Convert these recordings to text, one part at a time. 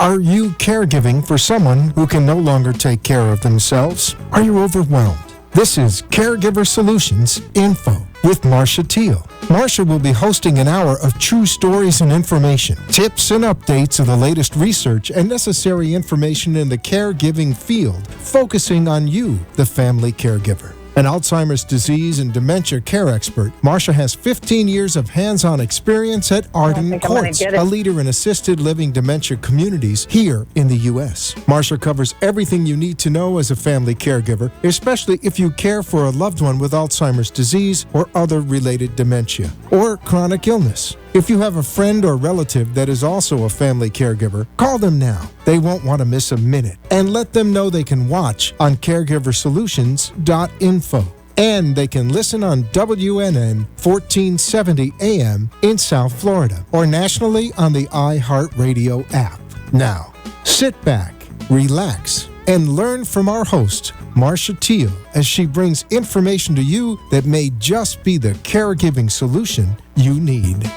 Are you caregiving for someone who can no longer take care of themselves? Are you overwhelmed? This is Caregiver Solutions Info with Marcia Teal. Marcia will be hosting an hour of true stories and information, tips and updates of the latest research and necessary information in the caregiving field, focusing on you, the family caregiver. An Alzheimer's disease and dementia care expert, Marcia has 15 years of hands-on experience at Arden Courts, a leader in assisted living dementia communities here in the U.S. Marcia covers everything you need to know as a family caregiver, especially if you care for a loved one with Alzheimer's disease or other related dementia or chronic illness. If you have a friend or relative that is also a family caregiver, call them now. They won't want to miss a minute. And let them know they can watch on CareGiverSolutions.info. And they can listen on WNN 1470 AM in South Florida or nationally on the iHeartRadio app. Now, sit back, relax, and learn from our host, Marcia Teal, as she brings information to you that may just be the caregiving solution you need.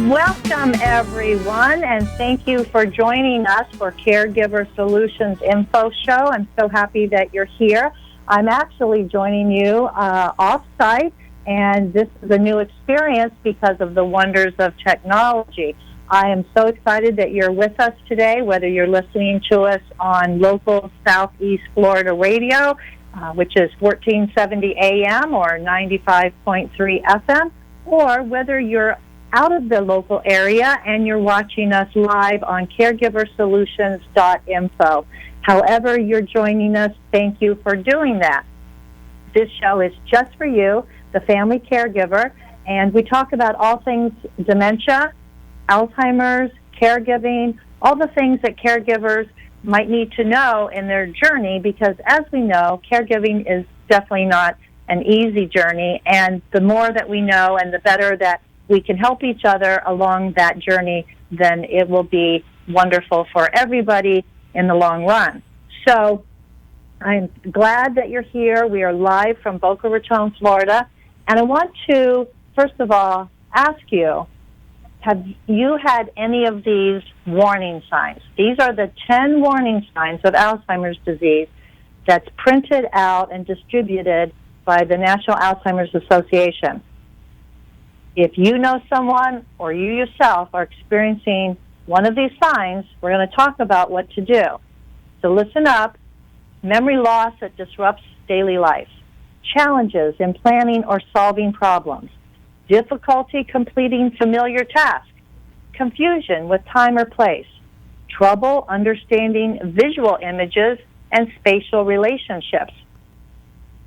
Welcome, everyone, and thank you for joining us for Caregiver Solutions Info Show. I'm so happy that you're here. I'm actually joining you off-site, and this is a new experience because of the wonders of technology. I am so excited that you're with us today, whether you're listening to us on local Southeast Florida radio, which is 1470 AM or 95.3 FM, or whether you're out of the local area and you're watching us live on CareGiverSolutions.info. However you're joining us, thank you for doing that. This show is just for you, the family caregiver, and we talk about all things dementia, Alzheimer's, caregiving, all the things that caregivers might need to know in their journey, because as we know, caregiving is definitely not an easy journey, and the more that we know and the better that we can help each other along that journey, then it will be wonderful for everybody in the long run. So I'm glad that you're here. We are live from Boca Raton, Florida, and I want to, first of all, ask you, have you had any of these warning signs? These are the 10 warning signs of Alzheimer's disease that's printed out and distributed by the National Alzheimer's Association. If you know someone or you yourself are experiencing one of these signs, we're going to talk about what to do. So listen up. Memory loss that disrupts daily life. Challenges in planning or solving problems. Difficulty completing familiar tasks, confusion with time or place, trouble understanding visual images and spatial relationships,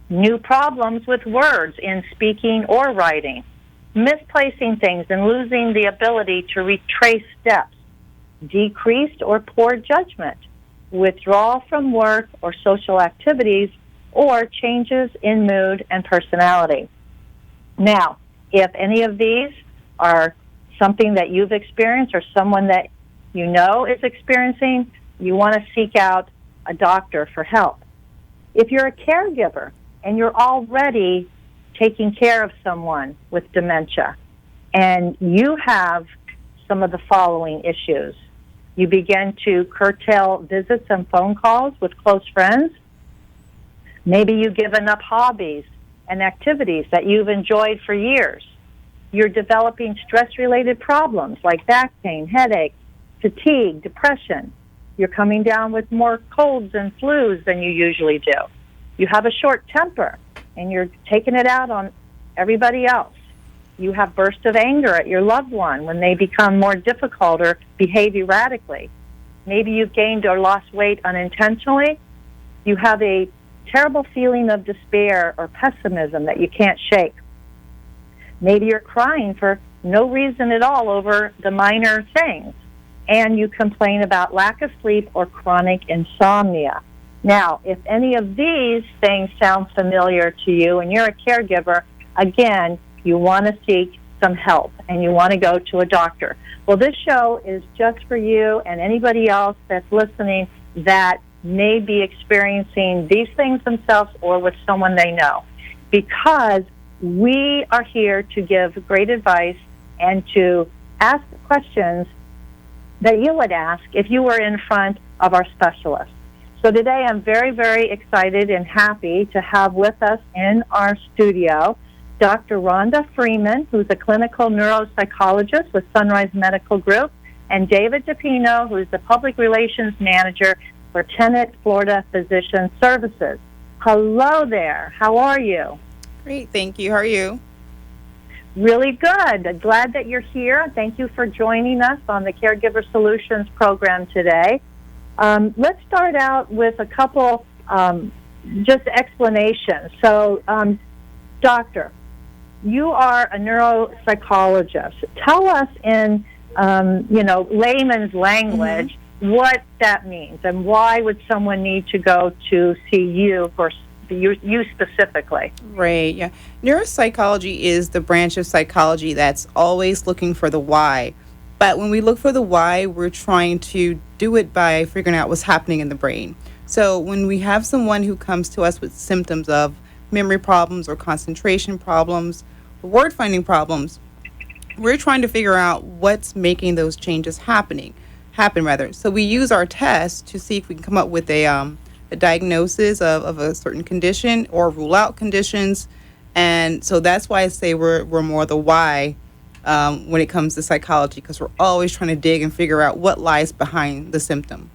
new problems with words in speaking or writing, misplacing things and losing the ability to retrace steps, decreased or poor judgment, withdrawal from work or social activities, or changes in mood and personality. Now, if any of these are something that you've experienced or someone that you know is experiencing, you want to seek out a doctor for help. If you're a caregiver and you're already taking care of someone with dementia and you have some of the following issues, you begin to curtail visits and phone calls with close friends. Maybe you've given up hobbies and activities that you've enjoyed for years. You're developing stress-related problems like back pain, headache, fatigue, depression. You're coming down with more colds and flus than you usually do. You have a short temper, and you're taking it out on everybody else. You have bursts of anger at your loved one when they become more difficult or behave erratically. Maybe you've gained or lost weight unintentionally. You have a terrible feeling of despair or pessimism that you can't shake. Maybe you're crying for no reason at all over the minor things, and you complain about lack of sleep or chronic insomnia. Now, if any of these things sound familiar to you and you're a caregiver, again, you want to seek some help and you want to go to a doctor. Well, this show is just for you and anybody else that's listening that may be experiencing these things themselves or with someone they know, because we are here to give great advice and to ask questions that you would ask if you were in front of our specialist. So today I'm very, very excited and happy to have with us in our studio Dr. Rhonda Freeman, who's a clinical neuropsychologist with Sunrise Medical Group, and David DePino, who's the Public Relations Manager for Tenet Florida Physician Services. Hello there. How are you? Great, thank you. How are you? Really good. Glad that you're here. Thank you for joining us on the Caregiver Solutions program today. Let's start out with a couple just explanations. So, Doctor, you are a neuropsychologist. Tell us in layman's language what that means, and why would someone need to go to see you for you specifically? Right, yeah. Neuropsychology is the branch of psychology that's always looking for the why. But when we look for the why, we're trying to do it by figuring out what's happening in the brain. So when we have someone who comes to us with symptoms of memory problems or concentration problems, or word-finding problems, we're trying to figure out what's making those changes happen. So we use our test to see if we can come up with a diagnosis of a certain condition or rule out conditions. And so that's why I say we're more the why when it comes to psychology, because we're always trying to dig and figure out what lies behind the symptom.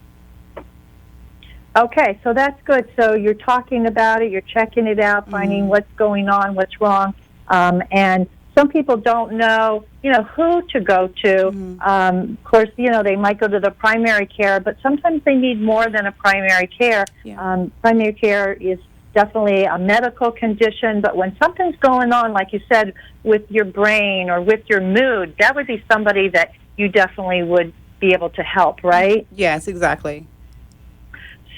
Okay, so that's good. So you're talking about it, you're checking it out, finding what's going on, what's wrong, and some people don't know, who to go to. Of course, they might go to the primary care, but sometimes they need more than a primary care. Yeah. Primary care is definitely a medical condition, but when something's going on, like you said, with your brain or with your mood, that would be somebody that you definitely would be able to help, right? Yes, exactly.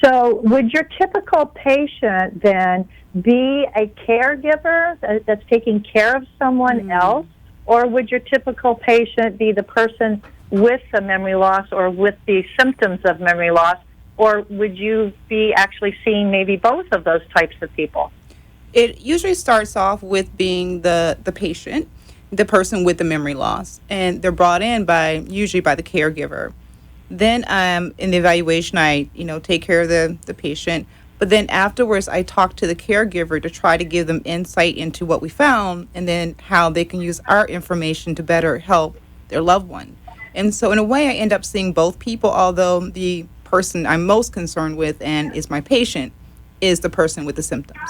So would your typical patient then be a caregiver that's taking care of someone else, or would your typical patient be the person with the memory loss or with the symptoms of memory loss, or would you be actually seeing maybe both of those types of people? It usually starts off with being the patient, the person with the memory loss, and they're brought in usually by the caregiver. Then in the evaluation, I take care of the patient. But then afterwards, I talk to the caregiver to try to give them insight into what we found and then how they can use our information to better help their loved one. And so in a way, I end up seeing both people, although the person I'm most concerned with and is my patient is the person with the symptoms.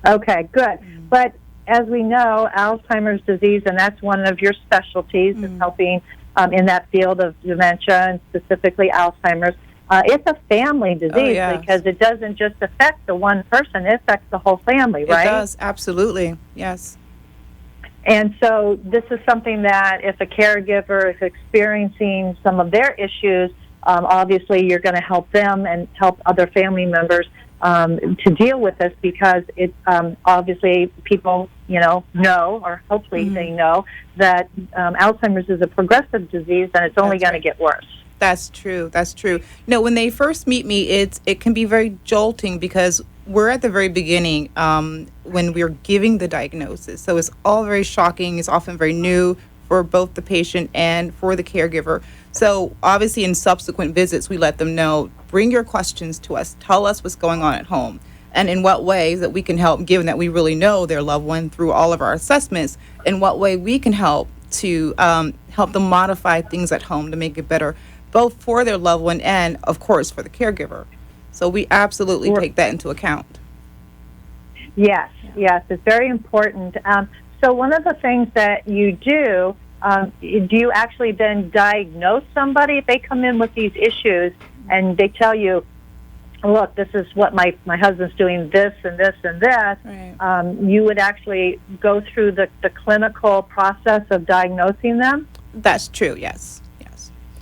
Okay, good. But as we know, Alzheimer's disease, and that's one of your specialties, is helping in that field of dementia and specifically Alzheimer's. It's a family disease because it doesn't just affect the one person, it affects the whole family, right? It does, absolutely, yes. And so this is something that if a caregiver is experiencing some of their issues, obviously you're going to help them and help other family members to deal with this, because it obviously people know, or hopefully they know, that Alzheimer's is a progressive disease and it's only going to get worse. That's true. When they first meet me, it can be very jolting because we're at the very beginning when we're giving the diagnosis. So it's all very shocking. It's often very new for both the patient and for the caregiver. So obviously in subsequent visits, we let them know, bring your questions to us. Tell us what's going on at home and in what ways that we can help, given that we really know their loved one through all of our assessments, in what way we can help to help them modify things at home to make it better, both for their loved one and, of course, for the caregiver. So we absolutely take that into account. Yes, it's very important. So one of the things that you do you actually then diagnose somebody if they come in with these issues and they tell you, look, this is what my husband's doing, this and this and this, right. You would actually go through the clinical process of diagnosing them? That's true, yes.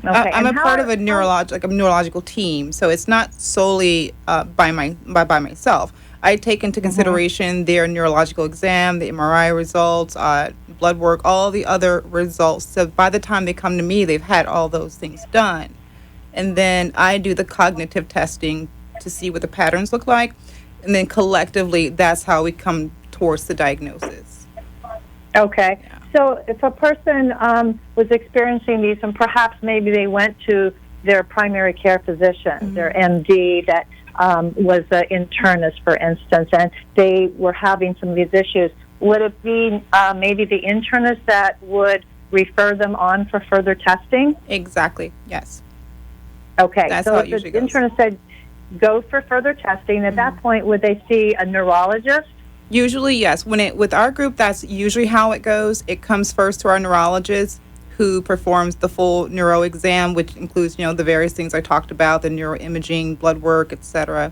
Okay. I'm a part of a neurological team, so it's not solely by myself. I take into consideration their neurological exam, the MRI results, blood work, all the other results. So by the time they come to me, they've had all those things done. And then I do the cognitive testing to see what the patterns look like. And then collectively, that's how we come towards the diagnosis. Okay. Yeah. So if a person was experiencing these, and perhaps maybe they went to their primary care physician, their MD that was an internist, for instance, and they were having some of these issues, would it be maybe the internist that would refer them on for further testing? Exactly, yes. Okay, That's so how if it the usually goes. internist said go for further testing, at that point, would they see a neurologist? Usually, yes. With our group, that's usually how it goes. It comes first to our neurologist, who performs the full neuro exam, which includes, the various things I talked about, the neuroimaging, blood work, etc.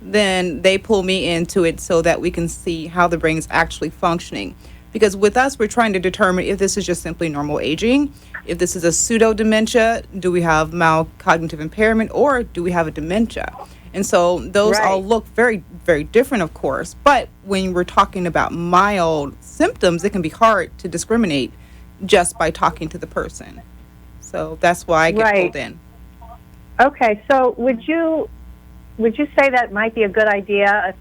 Then they pull me into it so that we can see how the brain is actually functioning. Because with us, we're trying to determine if this is just simply normal aging, if this is a pseudo dementia, do we have mild cognitive impairment, or do we have a dementia? And so those all look very, very different, of course. But when we're talking about mild symptoms, it can be hard to discriminate just by talking to the person. So that's why I get pulled in. Okay, so would you say that might be a good idea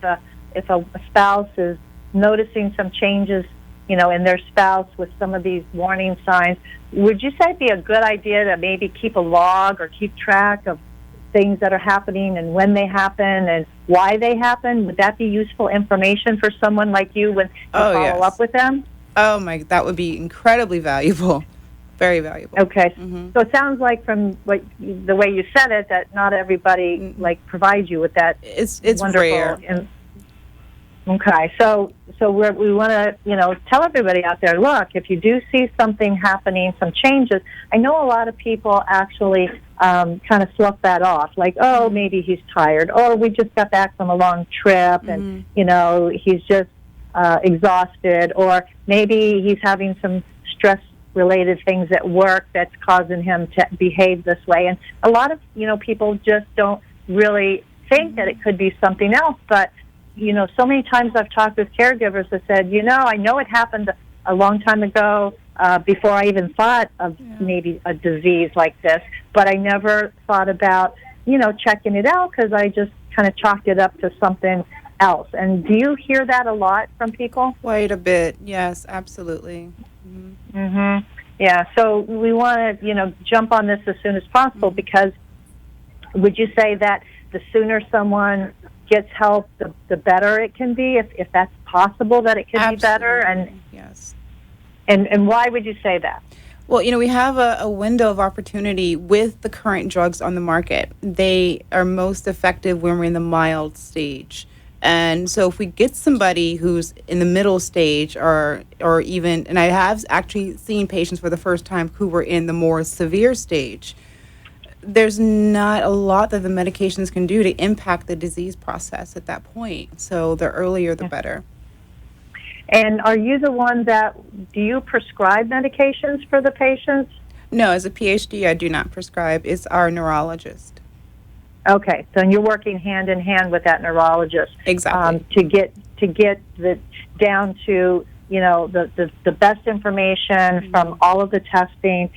if a spouse is noticing some changes, in their spouse with some of these warning signs? Would you say it'd be a good idea to maybe keep a log or keep track of things that are happening and when they happen and why they happen? Would that be useful information for someone like you when you follow up with them? Oh that would be incredibly valuable. Very valuable. Okay. So it sounds like from the way you said it that not everybody provides you with that. It's wonderful rare. Okay. So we want to, tell everybody out there, look, if you do see something happening, some changes, I know a lot of people actually kind of slough that off, like, oh, maybe he's tired, or we just got back from a long trip and, he's just exhausted, or maybe he's having some stress-related things at work that's causing him to behave this way. And a lot of, people just don't really think that it could be something else, but so many times I've talked with caregivers that said, I know it happened a long time ago before I even thought of maybe a disease like this, but I never thought about, checking it out because I just kind of chalked it up to something else. And do you hear that a lot from people? Quite a bit, yes, absolutely. Yeah, so we want to, jump on this as soon as possible because would you say that the sooner someone gets help, the better it can be, if that's possible that it can be better? And yes. And why would you say that? Well, we have a window of opportunity with the current drugs on the market. They are most effective when we're in the mild stage. And so if we get somebody who's in the middle stage or even, and I have actually seen patients for the first time who were in the more severe stage, there's not a lot that the medications can do to impact the disease process at that point. So the earlier, the better. And are you the one do you prescribe medications for the patients? No, as a PhD, I do not prescribe. It's our neurologist. Okay, so you're working hand in hand with that neurologist. Exactly. To get down to the best information from all of the testing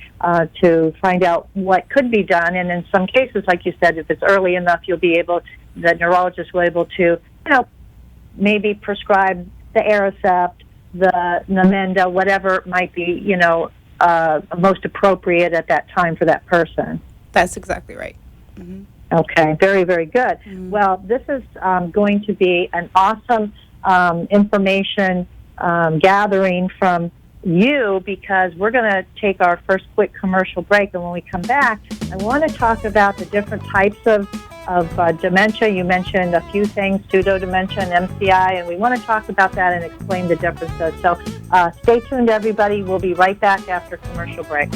to find out what could be done. And in some cases, like you said, if it's early enough, the neurologist will be able to, maybe prescribe the Aricept, the Namenda, whatever might be, most appropriate at that time for that person. That's exactly right. Mm-hmm. Okay, very, very good. Mm-hmm. Well, this is going to be an awesome information gathering from you because we're going to take our first quick commercial break, and when we come back, I want to talk about the different types of dementia. You mentioned a few things, pseudo-dementia and MCI, and we want to talk about that and explain the differences. So stay tuned, everybody. We'll be right back after commercial break.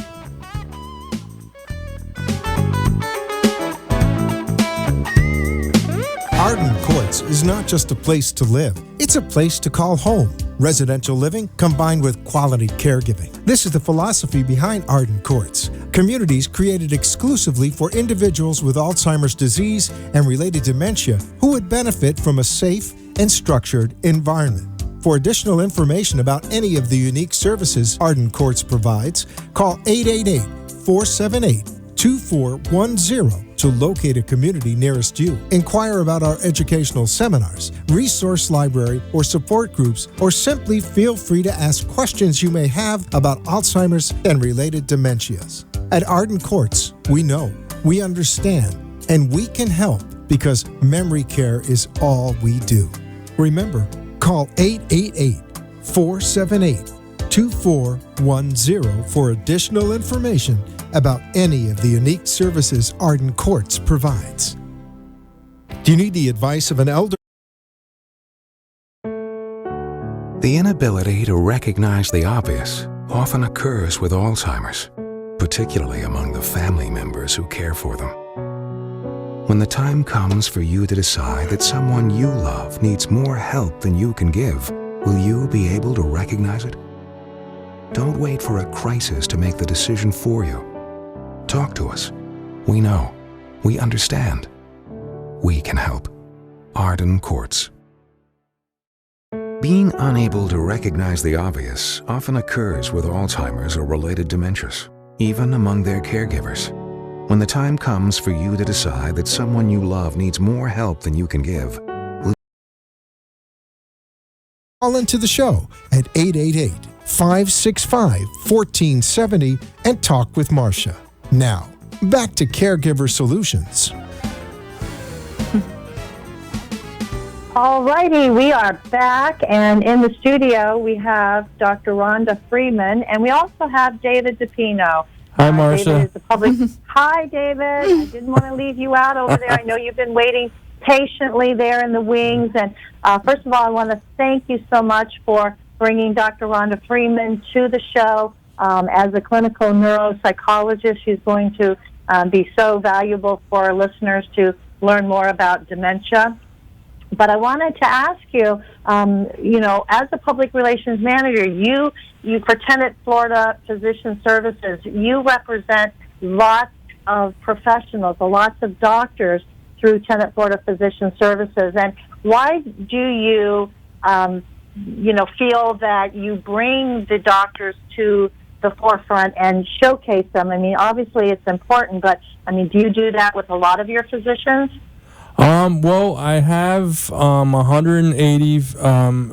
Arden Courts is not just a place to live, it's a place to call home. Residential living combined with quality caregiving. This is the philosophy behind Arden Courts. Communities created exclusively for individuals with Alzheimer's disease and related dementia who would benefit from a safe and structured environment. For additional information about any of the unique services Arden Courts provides, call 888-478-2828 888-2410 to locate a community nearest you. Inquire about our educational seminars, resource library, or support groups, or simply feel free to ask questions you may have about Alzheimer's and related dementias. At Arden Courts, we know, we understand, and we can help because memory care is all we do. Remember, call 888-478-2410 for additional information about any of the unique services Arden Courts provides. Do you need the advice of an elder? The inability to recognize the obvious often occurs with Alzheimer's, particularly among the family members who care for them. When the time comes for you to decide that someone you love needs more help than you can give, will you be able to recognize it? Don't wait for a crisis to make the decision for you. Talk to us. We know. We understand. We can help. Arden Courts. Being unable to recognize the obvious often occurs with Alzheimer's or related dementias, even among their caregivers. When the time comes for you to decide that someone you love needs more help than you can give, Call into the show at 888-565-1470 and talk with Marcia. Now, back to Caregiver Solutions. All righty, we are back, and in the studio we have Dr. Rhonda Freeman, and we also have David DePino. Hi, Marcia. David is the public. Hi, David. I didn't want to leave you out over there. I know you've been waiting patiently there in the wings. And first of all, I want to thank you so much for bringing Dr. Rhonda Freeman to the show. As a clinical neuropsychologist, she's going to be so valuable for our listeners to learn more about dementia. But I wanted to ask you, as a public relations manager, you for Tenet Florida Physician Services, you represent lots of professionals, lots of doctors through Tenet Florida Physician Services. And why do you, feel that you bring the doctors to the forefront and showcase them? I mean, obviously it's important, but, do you do that with a lot of your physicians? Well, I have 180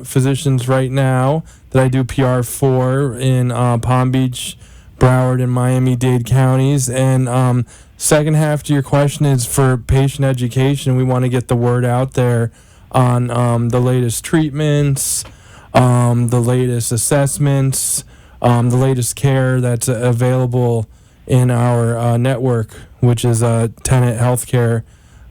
physicians right now that I do PR for in Palm Beach, Broward, and Miami-Dade counties. And second half to your question is for patient education. We want to get the word out there on the latest treatments, the latest assessments, the latest care that's available in our network, which is Tenet Healthcare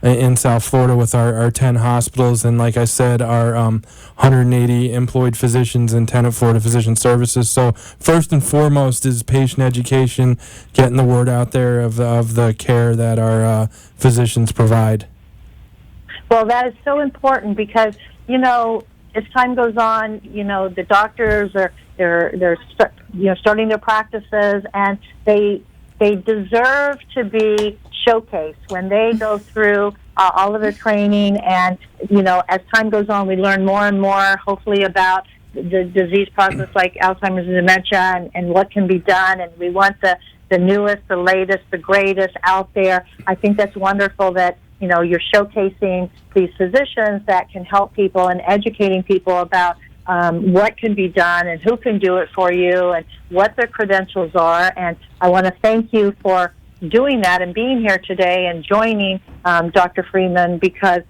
in South Florida with our 10 hospitals, and like I said, our 180 employed physicians in Tenet Florida Physician Services. So first and foremost is patient education, getting the word out there of the care that our physicians provide. Well, that is so important because, as time goes on, the doctors are they're starting their practices, and they deserve to be showcased when they go through all of their training. And, as time goes on, we learn more and more, hopefully, about the disease process like Alzheimer's and dementia and what can be done. And we want the newest, the latest, the greatest out there. I think that's wonderful that, you're showcasing these physicians that can help people and educating people about what can be done and who can do it for you and what their credentials are. And I want to thank you for doing that and being here today and joining Dr. Freeman, because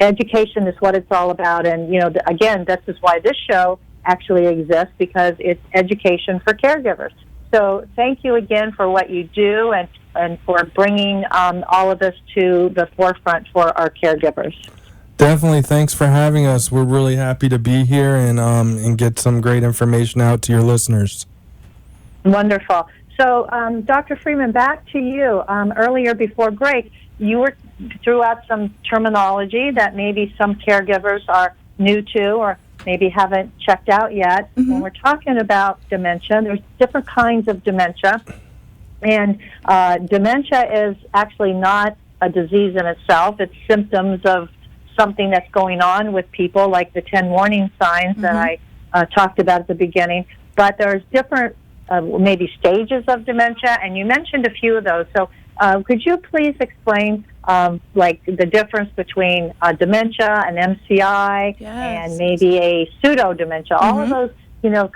education is what it's all about. And, again, this is why this show actually exists, because it's education for caregivers. So thank you again for what you do and for bringing all of this to the forefront for our caregivers. Definitely. Thanks for having us. We're really happy to be here and get some great information out to your listeners. Wonderful. So, Dr. Freeman, back to you. Earlier before break, you threw out some terminology that maybe some caregivers are new to or maybe haven't checked out yet. Mm-hmm. When we're talking about dementia, there's different kinds of dementia. And dementia is actually not a disease in itself. It's symptoms of something that's going on with people, like the 10 warning signs that I talked about at the beginning. But there's different maybe stages of dementia, and you mentioned a few of those. So could you please explain like the difference between dementia and MCI and maybe a pseudo dementia? All of those,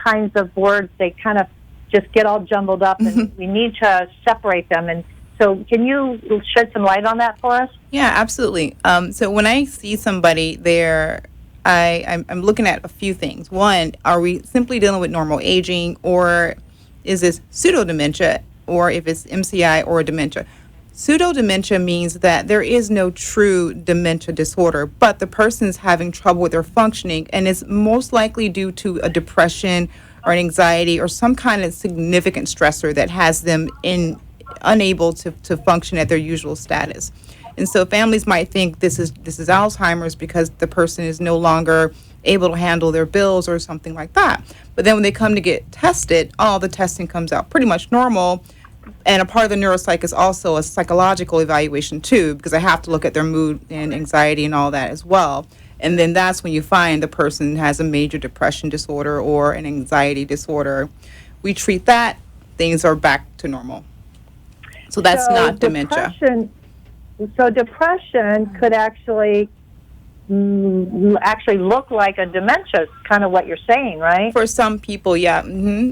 kinds of words, they kind of just get all jumbled up, and we need to separate them. And so can you shed some light on that for us? Yeah, absolutely. So when I see somebody there, I'm looking at a few things. One, are we simply dealing with normal aging, or is this pseudo dementia, or if it's MCI or dementia? Pseudo dementia means that there is no true dementia disorder, but the person's having trouble with their functioning, and it's most likely due to a depression or an anxiety or some kind of significant stressor that has them unable to function at their usual status. And so families might think this is Alzheimer's because the person is no longer able to handle their bills or something like that. But then when they come to get tested, all the testing comes out pretty much normal. And a part of the neuropsych is also a psychological evaluation too, because I have to look at their mood and anxiety and all that as well. And then that's when you find the person has a major depression disorder or an anxiety disorder. We treat that, things are back to normal. So that's not dementia. So depression could actually look like a dementia, is kind of what you're saying, right? For some people, yeah.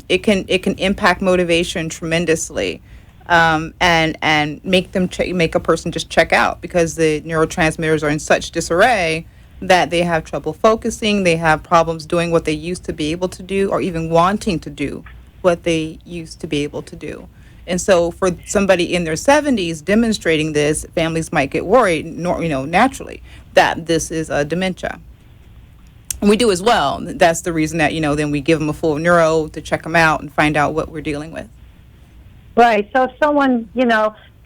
It can impact motivation tremendously, and make them make a person just check out, because the neurotransmitters are in such disarray that they have trouble focusing, they have problems doing what they used to be able to do, or even wanting to do what they used to be able to do. And so for somebody in their 70s demonstrating this, families might get worried, naturally, that this is a dementia. And we do as well. That's the reason that, then we give them a full neuro to check them out and find out what we're dealing with. Right. So if someone,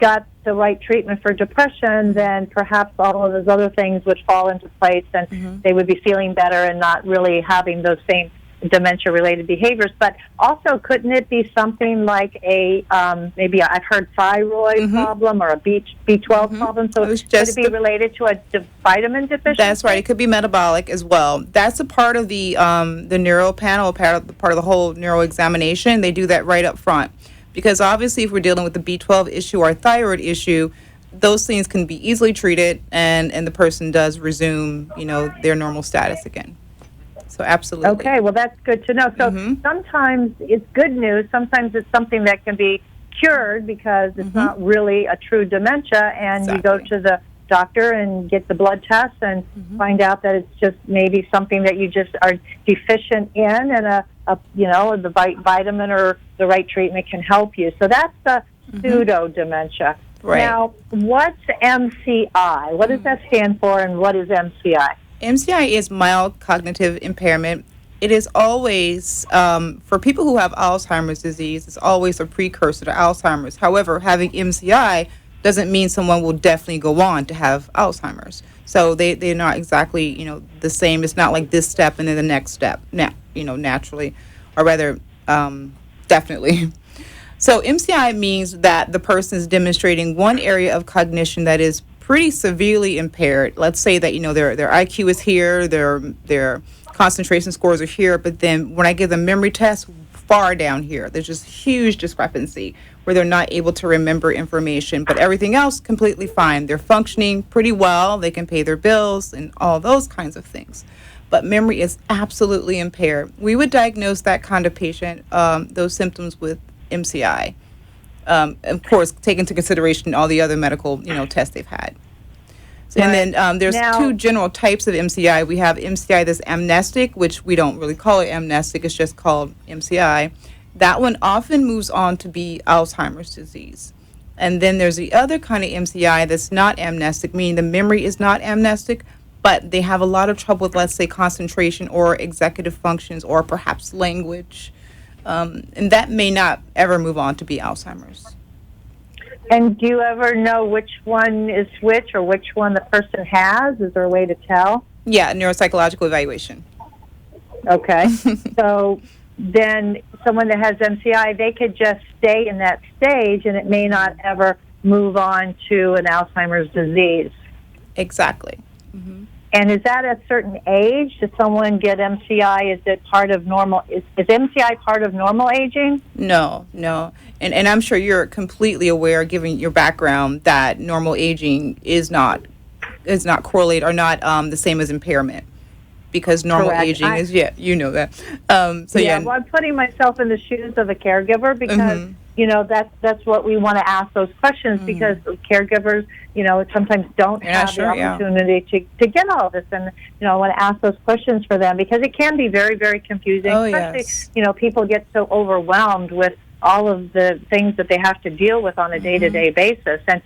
got the right treatment for depression, then perhaps all of those other things would fall into place, and they would be feeling better and not really having those same dementia-related behaviors. But also, couldn't it be something like a maybe I've heard thyroid problem or a B12 problem? So could it be related to a vitamin deficiency? That's right. It could be metabolic as well. That's a part of the neuro panel, part of the whole neuro examination. They do that right up front, because obviously, if we're dealing with the B12 issue or thyroid issue, those things can be easily treated, and the person does resume, their normal status again. So absolutely. Okay, well, that's good to know. So sometimes it's good news. Sometimes it's something that can be cured because it's not really a true dementia, and you go to the doctor and get the blood test and find out that it's just maybe something that you just are deficient in, and the vitamin or the right treatment can help you. So that's the pseudo dementia. Right. Now, what's MCI? What does that stand for, and what is MCI? MCI is mild cognitive impairment. It is always, for people who have Alzheimer's disease, it's always a precursor to Alzheimer's. However, having MCI doesn't mean someone will definitely go on to have Alzheimer's. So they're not exactly, the same. It's not like this step and then the next step, naturally, or rather, definitely. So MCI means that the person is demonstrating one area of cognition that is pretty severely impaired. Let's say that their IQ is here, their concentration scores are here, but then when I give them memory tests, far down here, there's just huge discrepancy where they're not able to remember information, but everything else completely fine. They're functioning pretty well, they can pay their bills and all those kinds of things, but memory is absolutely impaired. We would diagnose that kind of patient, those symptoms, with MCI. Of course, take into consideration all the other medical, tests they've had. So, right. And then there's two general types of MCI. We have MCI that's amnestic, which we don't really call it amnestic. It's just called MCI. That one often moves on to be Alzheimer's disease. And then there's the other kind of MCI that's not amnestic, meaning the memory is not amnestic, but they have a lot of trouble with, let's say, concentration or executive functions or perhaps language. And that may not ever move on to be Alzheimer's. And do you ever know which one is which, or which one the person has? Is there a way to tell? Yeah, neuropsychological evaluation. Okay. So then someone that has MCI, they could just stay in that stage, and it may not ever move on to an Alzheimer's disease. Exactly. And is that at a certain age? Does someone get MCI? Is it part of normal? Is MCI part of normal aging? No. And I'm sure you're completely aware, given your background, that normal aging is not correlated or not the same as impairment. Because normal Correct. aging is, you know that. Well, I'm putting myself in the shoes of a caregiver because, that's what we want to ask those questions because caregivers, sometimes don't have the opportunity to get all this. And, I want to ask those questions for them because it can be very, very confusing. Especially, people get so overwhelmed with all of the things that they have to deal with on a day-to-day basis. And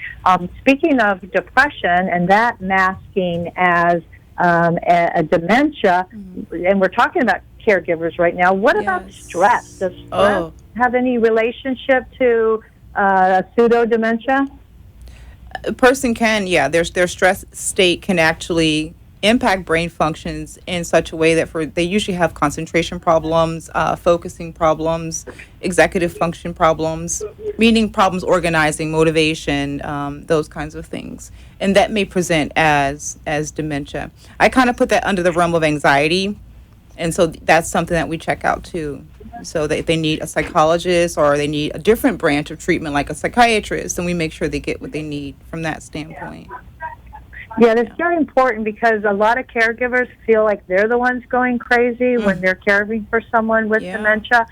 speaking of depression and that masking as a dementia, and we're talking about caregivers right now. What about stress? Does stress have any relationship to pseudo-dementia? A person can, their stress state can actually impact brain functions in such a way that they usually have concentration problems, focusing problems, executive function problems, meaning problems organizing, motivation, those kinds of things. And that may present as dementia. I kind of put that under the realm of anxiety, and so that's something that we check out too. So that if they need a psychologist or they need a different branch of treatment like a psychiatrist, then we make sure they get what they need from that standpoint. Yeah, that's very important because a lot of caregivers feel like they're the ones going crazy when they're caring for someone with dementia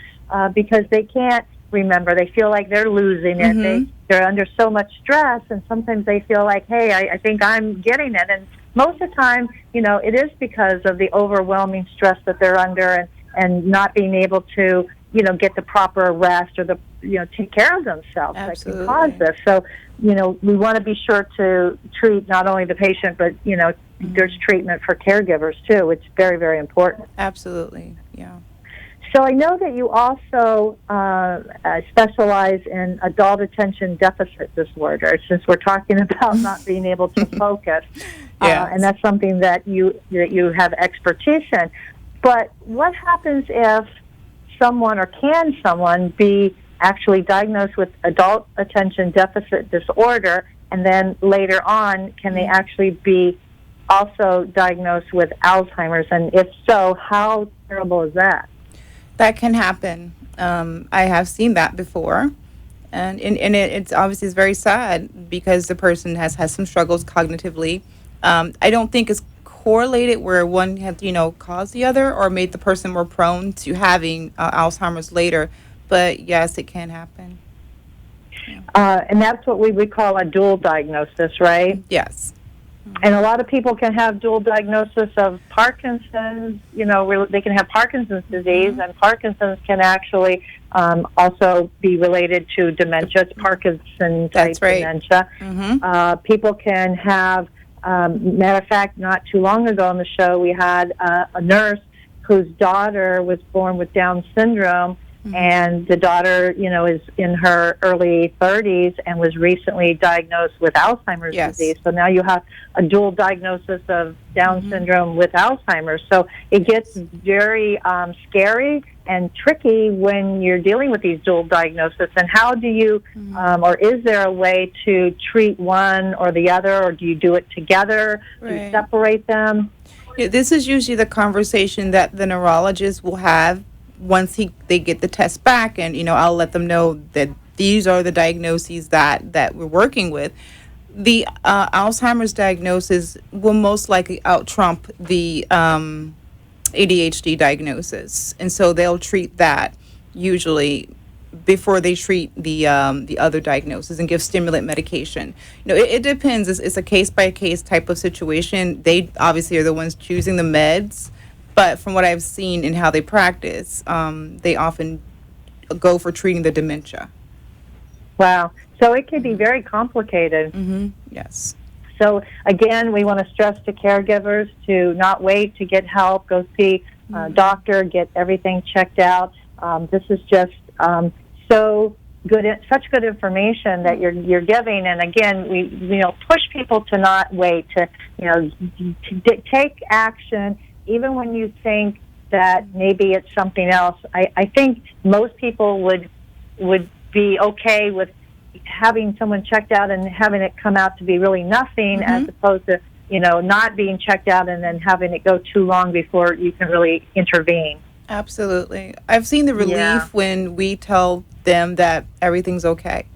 because they can't remember. They feel like they're losing it. They're under so much stress, and sometimes they feel like, hey, I think I'm getting it. And most of the time, it is because of the overwhelming stress that they're under and not being able to, get the proper rest or take care of themselves. Absolutely. That can cause this. So, we want to be sure to treat not only the patient, but, there's treatment for caregivers too. It's very, very important. Absolutely, yeah. So I know that you also specialize in adult attention deficit disorder, since we're talking about not being able to focus. And that's something that you have expertise in. But what happens if someone, or can someone be actually diagnosed with adult attention deficit disorder, and then later on, can they actually be also diagnosed with Alzheimer's? And if so, how terrible is that? That can happen. I have seen that before. And it's obviously it's very sad because the person has some struggles cognitively. I don't think it's correlated where one has, caused the other or made the person more prone to having Alzheimer's later. But yes, it can happen. And that's what we would call a dual diagnosis, right? Yes. And a lot of people can have dual diagnosis of Parkinson's. They can have Parkinson's disease, and Parkinson's can actually also be related to dementia. It's Parkinson-type dementia. People can have, matter of fact, not too long ago on the show, we had a nurse whose daughter was born with Down syndrome, and the daughter, is in her early 30s and was recently diagnosed with Alzheimer's disease. So now you have a dual diagnosis of Down syndrome with Alzheimer's. So it gets very scary and tricky when you're dealing with these dual diagnoses. And how do you, or is there a way to treat one or the other, or do you do it together? Do you separate them? This is usually the conversation that the neurologist will have once they get the test back, and I'll let them know that these are the diagnoses that we're working with. The Alzheimer's diagnosis will most likely out-trump the ADHD diagnosis, and so they'll treat that usually before they treat the other diagnosis and give stimulant medication. It depends. It's a case-by-case type of situation. They obviously are the ones choosing the meds. But from what I've seen in how they practice, they often go for treating the dementia. Wow. So it can be very complicated. Yes. So, again, we want to stress to caregivers to not wait to get help. Go see a doctor, get everything checked out. This is just so good, such good information that you're giving. And, again, we push people to not wait, to take action. Even when you think that maybe it's something else, I think most people would be okay with having someone checked out and having it come out to be really nothing, as opposed to not being checked out and then having it go too long before you can really intervene. Absolutely. I've seen the relief Yeah. when we tell them that everything's okay.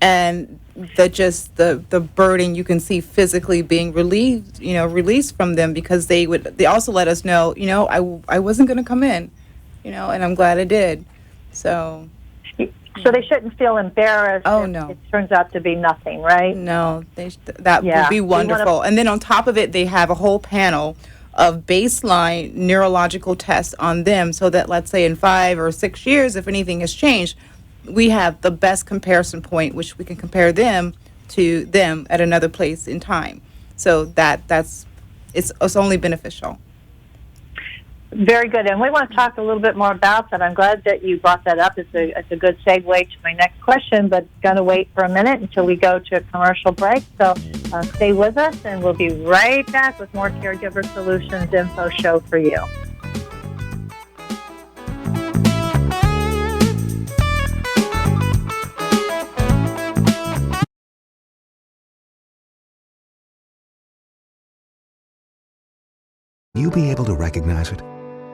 And the burden you can see physically being relieved, released from them, because they also let us know, I wasn't going to come in, and I'm glad I did. So they shouldn't feel embarrassed. Oh, if no. It turns out to be nothing, right? No, that Yeah. would be We wanna- wonderful. And then on top of it, they have a whole panel of baseline neurological tests on them, so that, let's say, in 5 or 6 years, if anything has changed, we have the best comparison point, which we can compare them to them at another place in time. So it's only beneficial. Very good. And we want to talk a little bit more about that. I'm glad that you brought that up. It's a good segue to my next question, but going to wait for a minute until we go to a commercial break. So stay with us, and we'll be right back with more Caregiver Solutions info show for you. You be able to recognize it?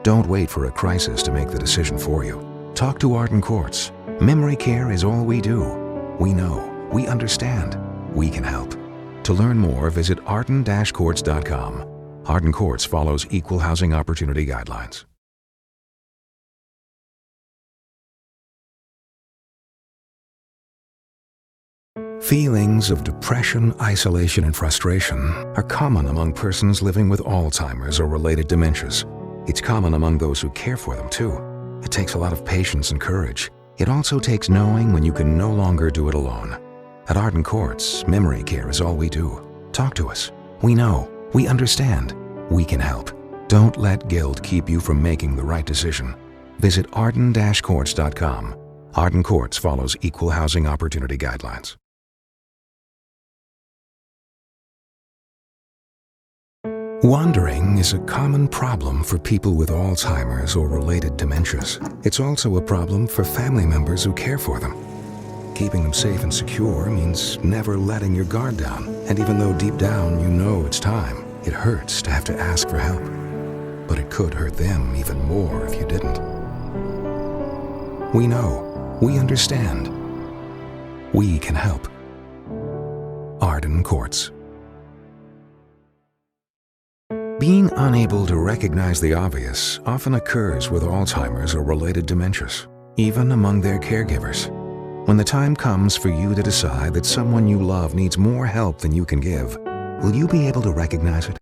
Don't wait for a crisis to make the decision for you. Talk to Arden Courts. Memory care is all we do. We know, we understand, we can help. To learn more, visit arden-courts.com. Arden Courts follows equal housing opportunity guidelines. Feelings of depression, isolation, and frustration are common among persons living with Alzheimer's or related dementias. It's common among those who care for them, too. It takes a lot of patience and courage. It also takes knowing when you can no longer do it alone. At Arden Courts, memory care is all we do. Talk to us. We know, we understand, we can help. Don't let guilt keep you from making the right decision. Visit arden-courts.com. Arden Courts follows equal housing opportunity guidelines. Wandering is a common problem for people with Alzheimer's or related dementias. It's also a problem for family members who care for them. Keeping them safe and secure means never letting your guard down. And even though deep down you know it's time, it hurts to have to ask for help. But it could hurt them even more if you didn't. We know, we understand, we can help. Arden Courts. Being unable to recognize the obvious often occurs with Alzheimer's or related dementias, even among their caregivers. When the time comes for you to decide that someone you love needs more help than you can give, will you be able to recognize it?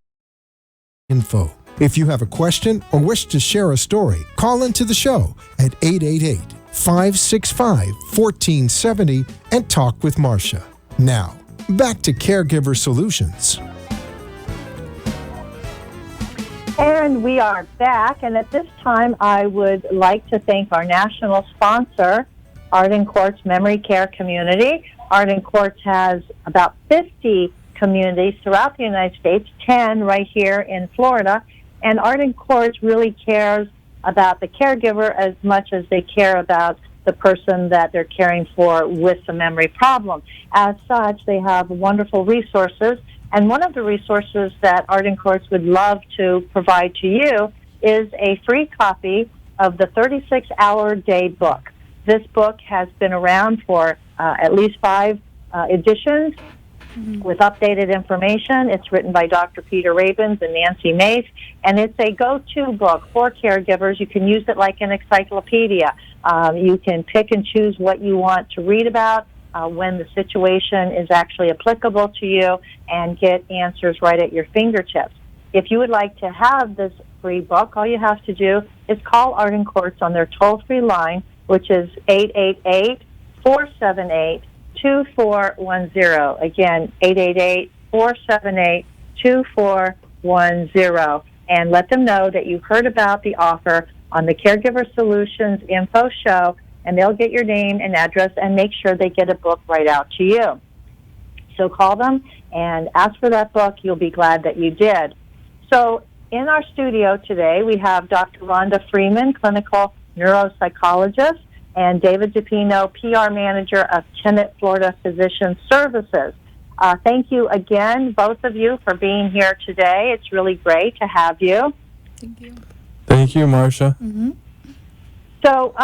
Info. If you have a question or wish to share a story, call into the show at 888-565-1470 and talk with Marcia. Now, back to Caregiver Solutions. And we are back, and at this time I would like to thank our national sponsor, Arden Courts Memory Care Community. Arden Courts has about 50 communities throughout the United States, 10 right here in Florida, and Arden Courts really cares about the caregiver as much as they care about the person that they're caring for with the memory problem. As such, they have wonderful resources. And one of the resources that Arden Courts would love to provide to you is a free copy of the 36-Hour Day book. This book has been around for at least 5 editions with updated information. It's written by Dr. Peter Rabins and Nancy Mace, and it's a go-to book for caregivers. You can use it like an encyclopedia. You can pick and choose what you want to read about when the situation is actually applicable to you, and get answers right at your fingertips. If you would like to have this free book, all you have to do is call Arden Courts on their toll-free line, which is 888-478-2410. Again, 888-478-2410. And let them know that you heard about the offer on the Caregiver Solutions info show, and they'll get your name and address and make sure they get a book right out to you. So call them and ask for that book. You'll be glad that you did. So in our studio today, we have Dr. Rhonda Freeman, clinical neuropsychologist, and David DePino, PR manager of Tenet Florida Physician Services. Thank you again, both of you, for being here today. It's really great to have you. Thank you. Thank you, Marcia. Mm-hmm. So,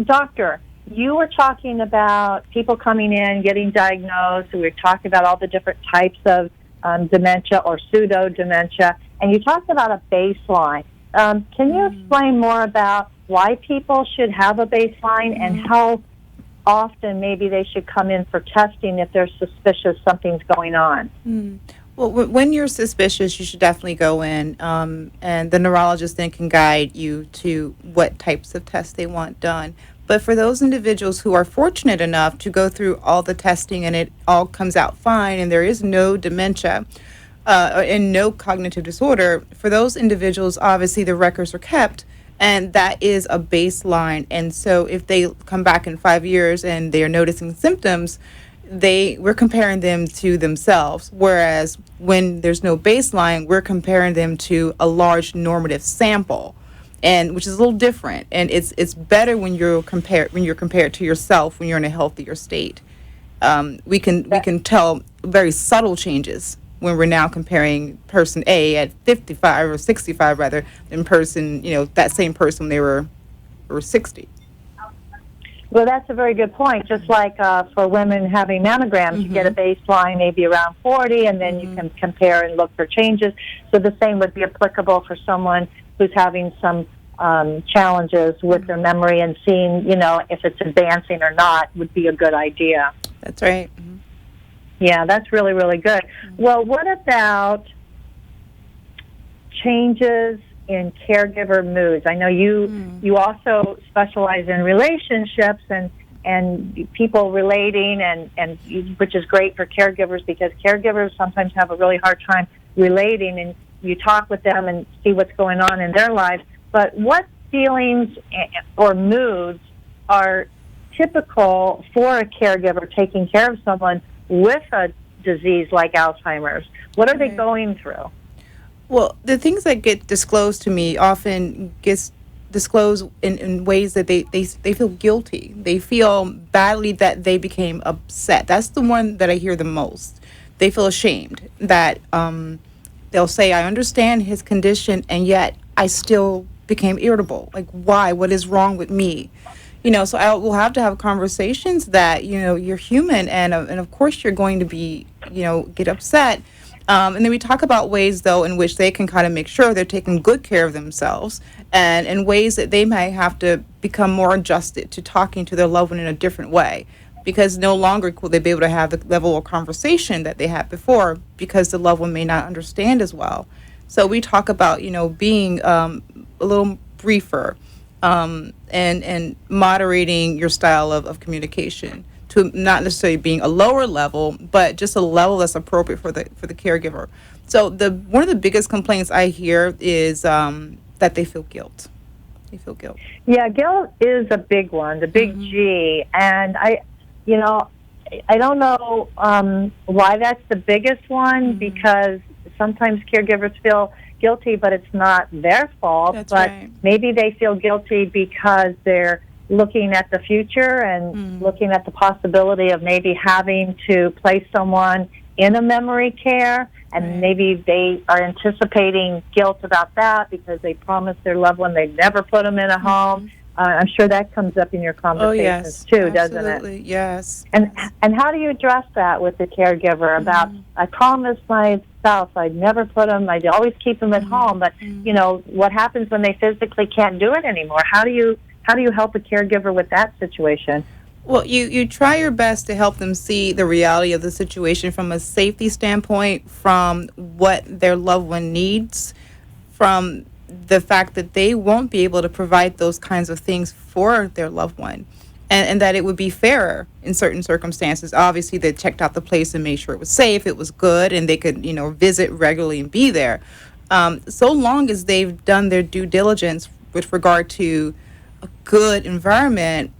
Doctor, you were talking about people coming in, getting diagnosed. We were talking about all the different types of dementia or pseudo-dementia, and you talked about a baseline. Can you explain more about why people should have a baseline and how often maybe they should come in for testing if they're suspicious something's going on? Well, when you're suspicious, you should definitely go in, and the neurologist then can guide you to what types of tests they want done. But for those individuals who are fortunate enough to go through all the testing and it all comes out fine and there is no dementia and no cognitive disorder, for those individuals, obviously the records are kept, and that is a baseline. And so if they come back in 5 years and they are noticing symptoms, we're comparing them to themselves, whereas when there's no baseline, we're comparing them to a large normative sample, and which is a little different. And it's better when you're compared to yourself when you're in a healthier state. We can tell very subtle changes when we're now comparing person A at 55 or 65 rather than person, that same person when they were 60. Well, that's a very good point. Just like for women having mammograms, you get a baseline maybe around 40, and then you can compare and look for changes. So the same would be applicable for someone who's having some challenges with their memory, and seeing, if it's advancing or not would be a good idea. That's right. Yeah, that's really, really good. Well, what about changes in caregiver moods? I know you also specialize in relationships and people relating, and which is great for caregivers, because caregivers sometimes have a really hard time relating, and you talk with them and see what's going on in their lives. But what feelings or moods are typical for a caregiver taking care of someone with a disease like Alzheimer's? What are they going through? Well, the things that get disclosed to me often gets disclosed in ways that they feel guilty. They feel badly that they became upset. That's the one that I hear the most. They feel ashamed that they'll say, I understand his condition, and yet I still became irritable. Like, why? What is wrong with me? So we'll have to have conversations that, you're human, and of course you're going to be, get upset. And then we talk about ways, though, in which they can kind of make sure they're taking good care of themselves, and in ways that they might have to become more adjusted to talking to their loved one in a different way, because no longer will they be able to have the level of conversation that they had before, because the loved one may not understand as well. So we talk about, being a little briefer, and moderating your style of communication to not necessarily being a lower level, but just a level that's appropriate for the caregiver. So one of the biggest complaints I hear is that they feel guilt. They feel guilt. Yeah, guilt is a big one, the big G, and I don't know why that's the biggest one, because sometimes caregivers feel guilty, but it's not their fault. That's but right. Maybe they feel guilty because they're looking at the future and looking at the possibility of maybe having to place someone in a memory care, and maybe they are anticipating guilt about that because they promised their loved one they'd never put them in a home. I'm sure that comes up in your conversations too, doesn't it? Absolutely, yes. And how do you address that with the caregiver about, I promised my spouse I'd never put them, I'd always keep them at home, but what happens when they physically can't do it anymore? How do you help a caregiver with that situation? Well, you try your best to help them see the reality of the situation from a safety standpoint, from what their loved one needs, from the fact that they won't be able to provide those kinds of things for their loved one, and that it would be fairer in certain circumstances. Obviously, they checked out the place and made sure it was safe, it was good, and they could, visit regularly and be there. So long as they've done their due diligence with regard to a good environment,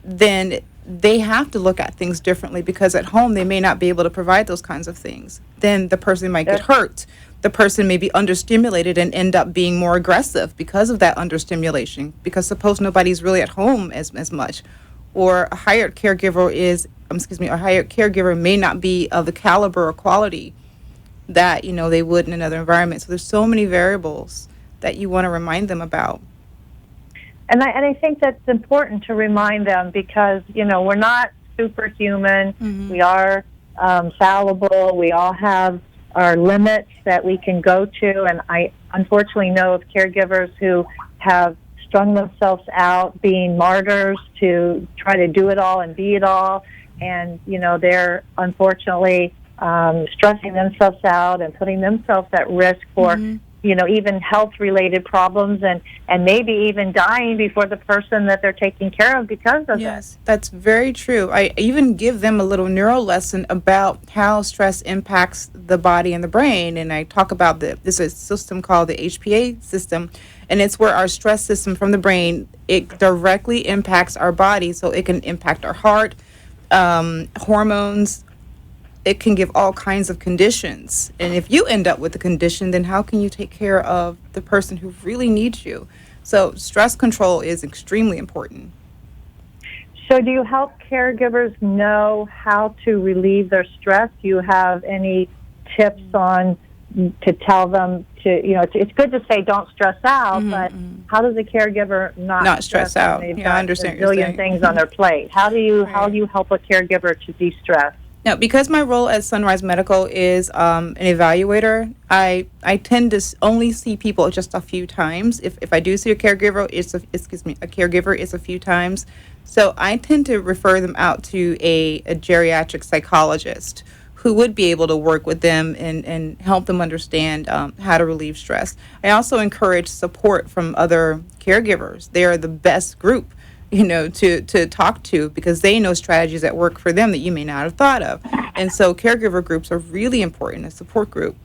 then they have to look at things differently, because at home they may not be able to provide those kinds of things. Then the person might get hurt. The person may be understimulated and end up being more aggressive because of that understimulation, because suppose nobody's really at home as much, or a hired caregiver is a hired caregiver may not be of the caliber or quality that they would in another environment. So there's so many variables that you want to remind them about. And I think that's important to remind them because, we're not superhuman. Mm-hmm. We are fallible. We all have our limits that we can go to. And I unfortunately know of caregivers who have strung themselves out being martyrs to try to do it all and be it all. And, they're unfortunately stressing themselves out and putting themselves at risk for, mm-hmm. Even health-related problems and maybe even dying before the person that they're taking care of because of Yes, that's very true. I even give them a little neuro lesson about how stress impacts the body and the brain. And I talk about there's a system called the HPA system, and it's where our stress system from the brain, it directly impacts our body. So it can impact our heart, hormones. It can give all kinds of conditions. And if you end up with a condition, then how can you take care of the person who really needs you? So stress control is extremely important. So do you help caregivers know how to relieve their stress? Do you have any tips on to tell them to, it's good to say don't stress out, mm-hmm, but how does a caregiver not stress out? Yeah, I understand a million things on their plate. How do you help a caregiver to de-stress? Now, because my role at Sunrise Medical is an evaluator, I tend to only see people just a few times. If I do see a caregiver, it's a few times. So I tend to refer them out to a geriatric psychologist who would be able to work with them and help them understand how to relieve stress. I also encourage support from other caregivers. They are the best group to talk to because they know strategies that work for them that you may not have thought of. And so caregiver groups are really important, a support group.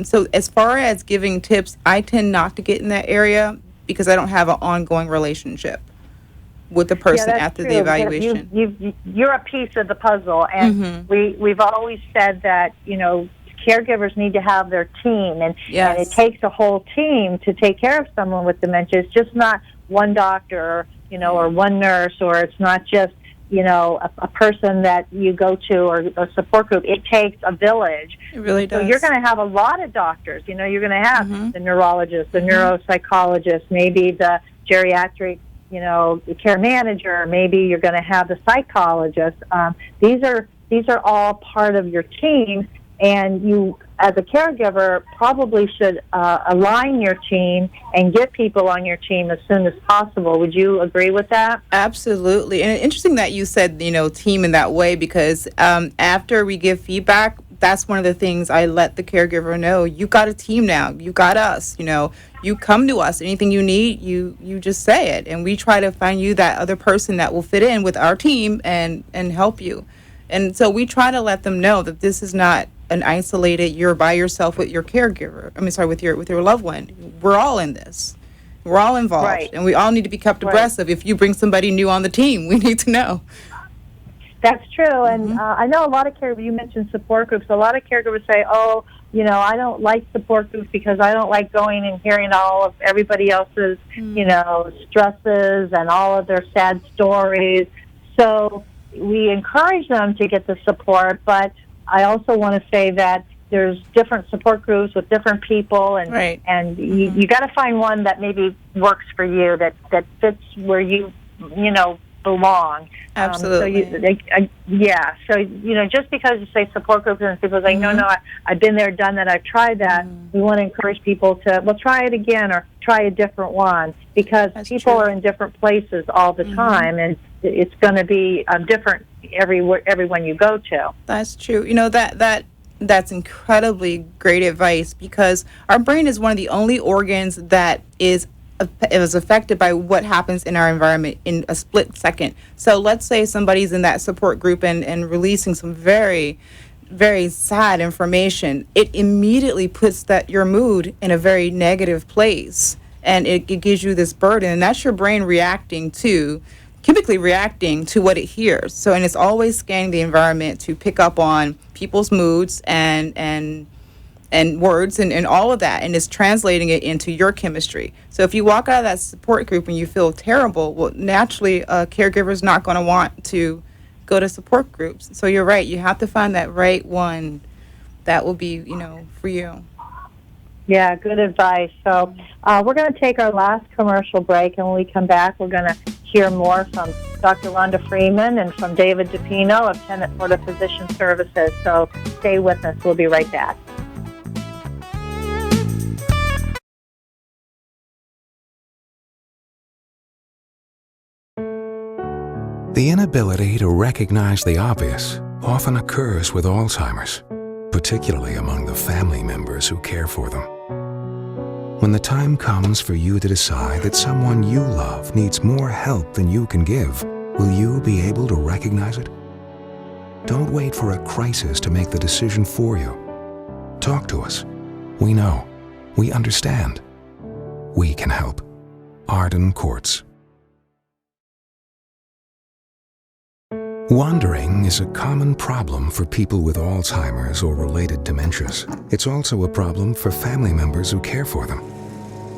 So as far as giving tips, I tend not to get in that area because I don't have an ongoing relationship with the person after the evaluation. You're a piece of the puzzle, and mm-hmm. we've always said that, caregivers need to have their team, and it takes a whole team to take care of someone with dementia. It's just not one doctor, or one nurse, or it's not just, a person that you go to or a support group. It takes a village. It really does. So you're going to have a lot of doctors. You're going to have mm-hmm. the neurologist, the mm-hmm. neuropsychologist, maybe the geriatric, the care manager. Maybe you're going to have the psychologist. These are all part of your team, and you, as a caregiver, probably should align your team and get people on your team as soon as possible. Would you agree with that? Absolutely. And interesting that you said, team in that way, because after we give feedback, that's one of the things I let the caregiver know. You got a team now. You got us. You come to us. Anything you need, you just say it. And we try to find you that other person that will fit in with our team and help you. And so we try to let them know that this is not an isolated, you're by yourself with your caregiver. With your loved one. We're all in this. We're all involved. Right. And we all need to be kept abreast of. If you bring somebody new on the team, we need to know. That's true. Mm-hmm. And I know a lot of caregivers, you mentioned support groups. A lot of caregivers say, I don't like support groups because I don't like going and hearing all of everybody else's, stresses and all of their sad stories. So we encourage them to get the support, but I also want to say that there's different support groups with different people, and mm-hmm. you got to find one that maybe works for you, that fits where you belong. Absolutely. So just because you say support groups and people say, mm-hmm. no, I've been there, done that, I've tried that. Mm-hmm. We want to encourage people to try it again or try a different one, because people are in different places all the mm-hmm. time, and it's going to be different everyone you go to. That's true. That's incredibly great advice, because our brain is one of the only organs that is affected by what happens in our environment in a split second. So let's say somebody's in that support group and releasing some very, very sad information. It immediately puts your mood in a very negative place, and it gives you this burden, and that's your brain chemically reacting to what it hears. So, and it's always scanning the environment to pick up on people's moods and words and all of that, and it's translating it into your chemistry. So if you walk out of that support group and you feel terrible, well, naturally a caregiver is not going to want to go to support groups. So you're right. You have to find that right one that will be, for you. Yeah, good advice. So we're going to take our last commercial break, and when we come back, we're going to hear more from Dr. Rhonda Freeman and from David DePino of Tenet Florida Physician Services. So stay with us. We'll be right back. The inability to recognize the obvious often occurs with Alzheimer's, particularly among the family members who care for them. When the time comes for you to decide that someone you love needs more help than you can give, will you be able to recognize it? Don't wait for a crisis to make the decision for you. Talk to us. We know. We understand. We can help. Arden Courts. Wandering is a common problem for people with Alzheimer's or related dementias. It's also a problem for family members who care for them.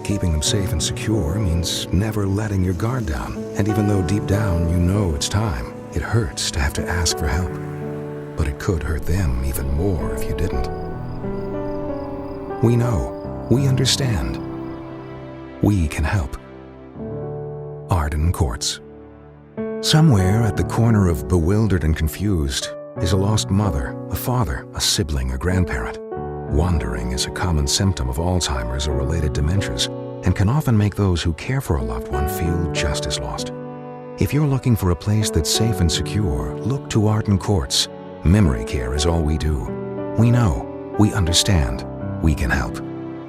Keeping them safe and secure means never letting your guard down. And even though deep down you know it's time, it hurts to have to ask for help. But it could hurt them even more if you didn't. We know. We understand. We can help. Arden Courts. Somewhere at the corner of bewildered and confused is a lost mother, a father, a sibling, a grandparent. Wandering is a common symptom of Alzheimer's or related dementias and can often make those who care for a loved one feel just as lost. If you're looking for a place that's safe and secure, look to Arden Courts. Memory care is all we do. We know, we understand, we can help.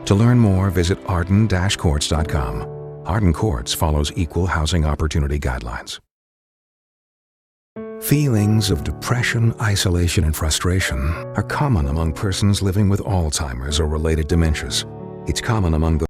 To learn more, visit arden-courts.com. Arden Courts follows equal housing opportunity guidelines. Feelings of depression, isolation, and frustration are common among persons living with Alzheimer's or related dementias. It's common among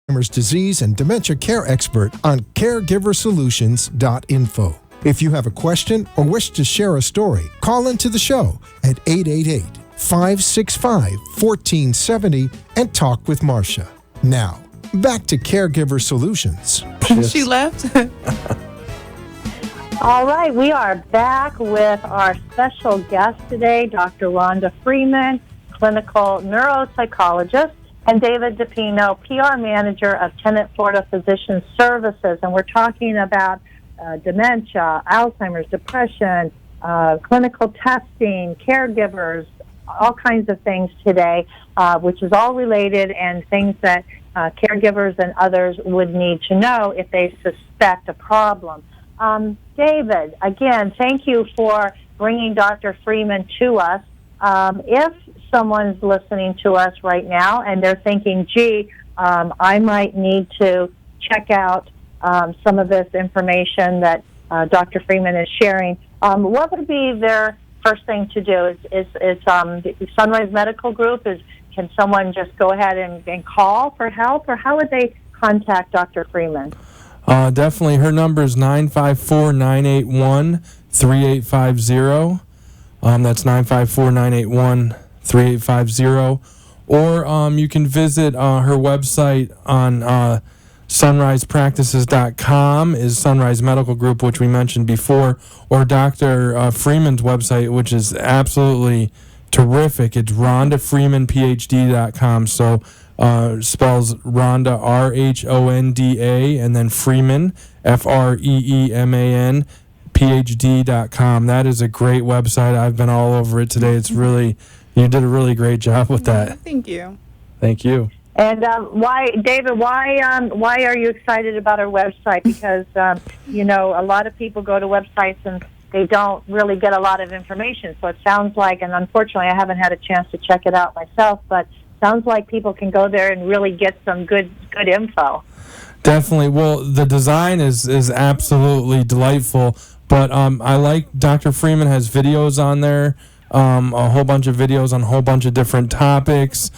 Alzheimer's disease and dementia care expert on CareGiverSolutions.info. If you have a question or wish to share a story, call into the show at 888-565-1470 and talk with Marcia. Now, back to Caregiver Solutions. She left? All right, we are back with our special guest today, Dr. Rhonda Freeman, clinical neuropsychologist, and David DePino, PR manager of Tenet Florida Physician Services. And we're talking about dementia, Alzheimer's, depression, clinical testing, caregivers, all kinds of things today, which is all related and things that caregivers and others would need to know if they suspect a problem. David, again, thank you for bringing Dr. Freeman to us. If someone's listening to us right now and they're thinking, gee, I might need to check out some of this information that Dr. Freeman is sharing, what would be their first thing to do? Is Sunrise Medical Group, can someone just go ahead and call for help, or how would they contact Dr. Freeman? Definitely. Her number is 954-981-3850. That's 954-981-3850. Or you can visit her website on sunrisepractices.com is Sunrise Medical Group, which we mentioned before, or Dr. Freeman's website, which is absolutely terrific. It's RhondaFreemanPhD.com. So spells Rhonda RHONDA and then Freeman FREEMAN PhD.com. That is a great website. I've been all over it today. It's really, you did a really great job with that. Thank you. Thank you. And David, why are you excited about our website? Because a lot of people go to websites and they don't really get a lot of information. So it sounds like, and unfortunately I haven't had a chance to check it out myself, but sounds like people can go there and really get some good info. Definitely. Well, the design is absolutely delightful, but I like Dr. Freeman has videos on there, a whole bunch of videos on a whole bunch of different topics.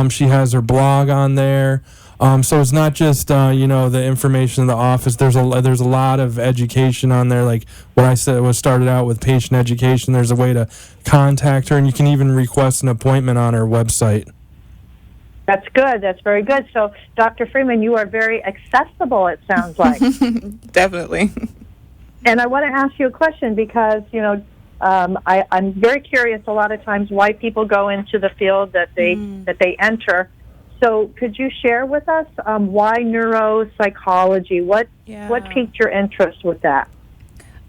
She has her blog on there. So it's not just the information in the office. There's a lot of education on there. Like what I said was started out with patient education. There's a way to contact her, and you can even request an appointment on her website. That's good. That's very good. So, Dr. Freeman, you are very accessible, it sounds like. Definitely. And I want to ask you a question because, I'm very curious a lot of times why people go into the field that they enter. So could you share with us why neuropsychology? What piqued your interest with that?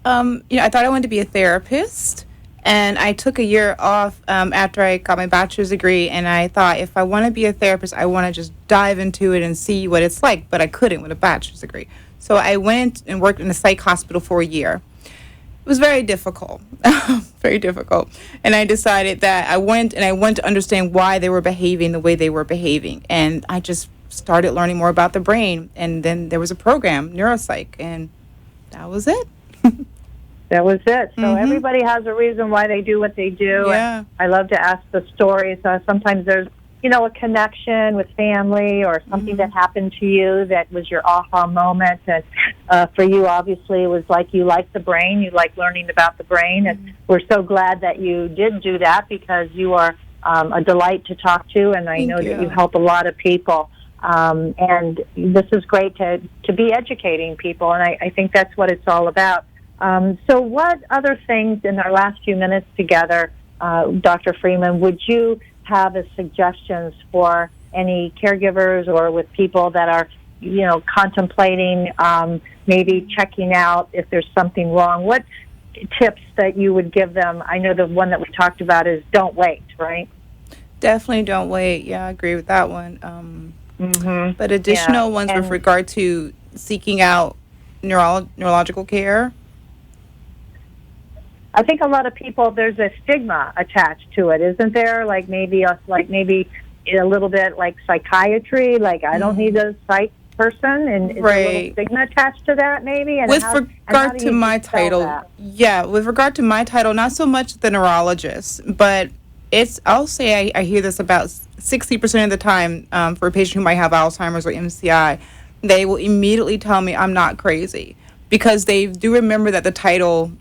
I thought I wanted to be a therapist, and I took a year off after I got my bachelor's degree, and I thought if I want to be a therapist, I want to just dive into it and see what it's like, but I couldn't with a bachelor's degree. So I went and worked in a psych hospital for a year. It was very difficult, very difficult. And I decided that I went to understand why they were behaving the way they were behaving. And I just started learning more about the brain. And then there was a program, neuropsych, and that was it. That was it. So everybody has a reason why they do what they do. Yeah. And I love to ask the stories. Sometimes there's, a connection with family or something that happened to you that was your aha moment. And for you, obviously, it was like you like the brain. You like learning about the brain. And we're so glad that you did do that because you are a delight to talk to. And I know that you help a lot of people. And this is great to be educating people. And I think that's what it's all about. So what other things in our last few minutes together, Dr. Freeman, would you have as suggestions for any caregivers or with people that are, contemplating maybe checking out if there's something wrong? What tips that you would give them? I know the one that we talked about is don't wait, right? Definitely don't wait. Yeah, I agree with that one. But additional ones with regard to seeking out neurological care. I think a lot of people, there's a stigma attached to it, isn't there? Like maybe a little bit like psychiatry, like I don't need a psych person, and is a little stigma attached to that maybe? And with regard to my title, with regard to my title, not so much the neurologist, but I'll say I hear this about 60% of the time for a patient who might have Alzheimer's or MCI, they will immediately tell me I'm not crazy. Because they do remember that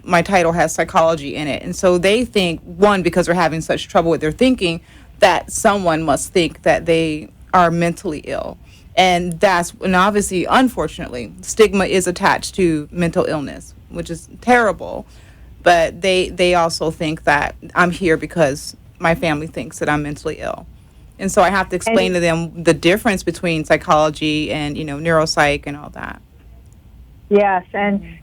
my title has psychology in it. And so they think, one, because they're having such trouble with their thinking, that someone must think that they are mentally ill. And obviously, unfortunately, stigma is attached to mental illness, which is terrible. But they also think that I'm here because my family thinks that I'm mentally ill. And so I have to explain to them the difference between psychology and, neuropsych and all that. Yes, and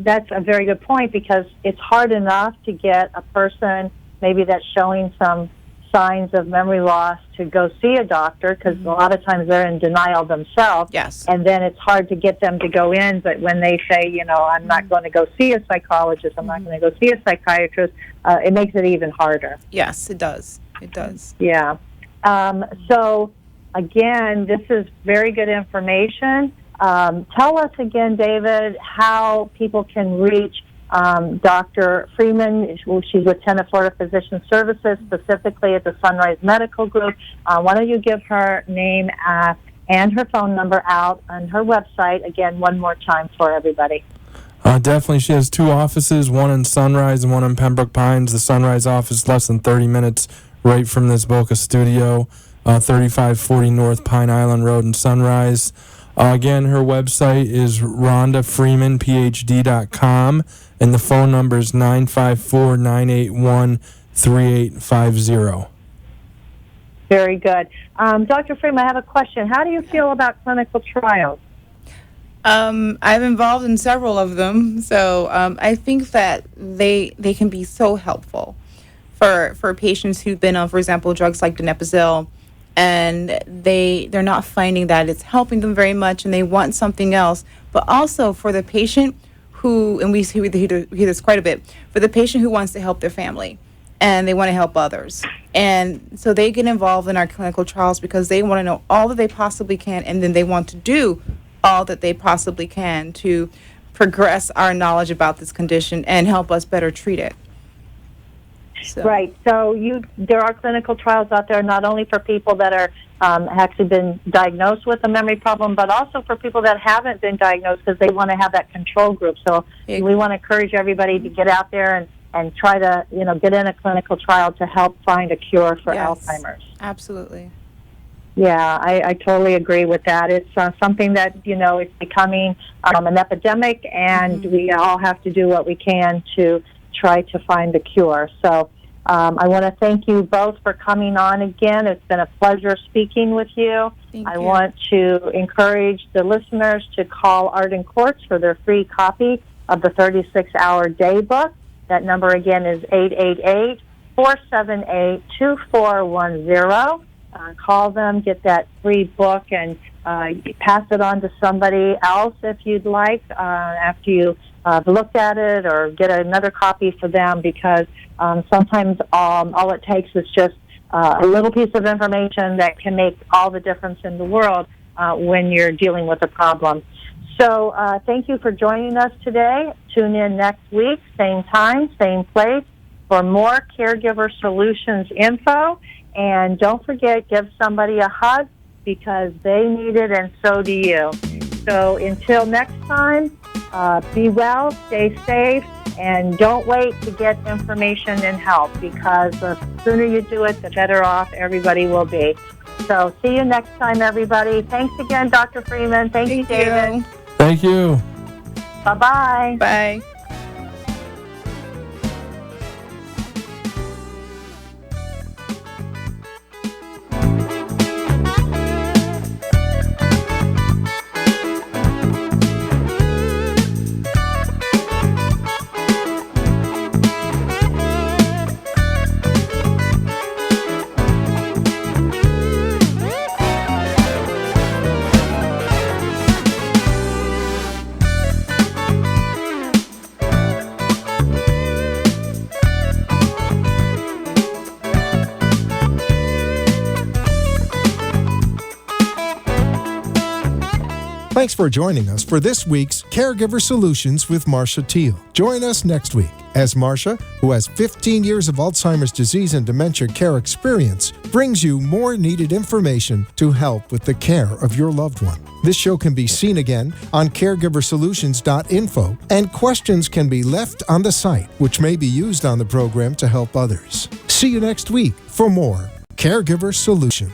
that's a very good point because it's hard enough to get a person maybe that's showing some signs of memory loss to go see a doctor because a lot of times they're in denial themselves. Yes. And then it's hard to get them to go in, but when they say, I'm not going to go see a psychologist, I'm not going to go see a psychiatrist, it makes it even harder. Yes, it does. It does. Yeah. So, again, this is very good information. Tell us again, David, how people can reach Dr. Freeman. She's with Tenant Florida Physician Services, specifically at the Sunrise Medical Group. Why don't you give her name and her phone number out on her website, again, one more time for everybody. Definitely. She has two offices, one in Sunrise and one in Pembroke Pines. The Sunrise office less than 30 minutes right from this Boca studio, 3540 North Pine Island Road in Sunrise. Again, her website is rhondafreemanphd.com, and the phone number is 954-981-3850. Very good. Dr. Freeman, I have a question. How do you feel about clinical trials? I'm involved in several of them, so I think that they can be so helpful for patients who've been on, for example, drugs like donepezil, and they're not finding that it's helping them very much, and they want something else. But also for the patient who, and we hear this quite a bit, for the patient who wants to help their family, and they want to help others. And so they get involved in our clinical trials because they want to know all that they possibly can, and then they want to do all that they possibly can to progress our knowledge about this condition and help us better treat it. So. Right. So there are clinical trials out there not only for people that are actually been diagnosed with a memory problem, but also for people that haven't been diagnosed because they want to have that control group. So we want to encourage everybody to get out there and try to get in a clinical trial to help find a cure for Alzheimer's. Absolutely. Yeah, I totally agree with that. It's something that, is becoming an epidemic, and we all have to do what we can to try to find the cure. So I want to thank you both for coming on again. It's been a pleasure speaking with you. I want to encourage the listeners to call Arden Courts for their free copy of the 36-hour day book. That number again is 888-478-2410. Call them, get that free book, and pass it on to somebody else if you'd like after you looked at it, or get another copy for them, because sometimes all it takes is just a little piece of information that can make all the difference in the world when you're dealing with a problem. So thank you for joining us today. Tune in next week, same time, same place, for more Caregiver Solutions info. And don't forget, give somebody a hug, because they need it and so do you. So until next time, be well, stay safe, and don't wait to get information and help, because the sooner you do it, the better off everybody will be. So see you next time, everybody. Thanks again, Dr. Freeman. Thank you, David. Thank you. Bye-bye. Bye. Thanks for joining us for this week's Caregiver Solutions with Marcia Teal. Join us next week as Marcia, who has 15 years of Alzheimer's disease and dementia care experience, brings you more needed information to help with the care of your loved one. This show can be seen again on CareGiverSolutions.info, and questions can be left on the site, which may be used on the program to help others. See you next week for more Caregiver Solutions.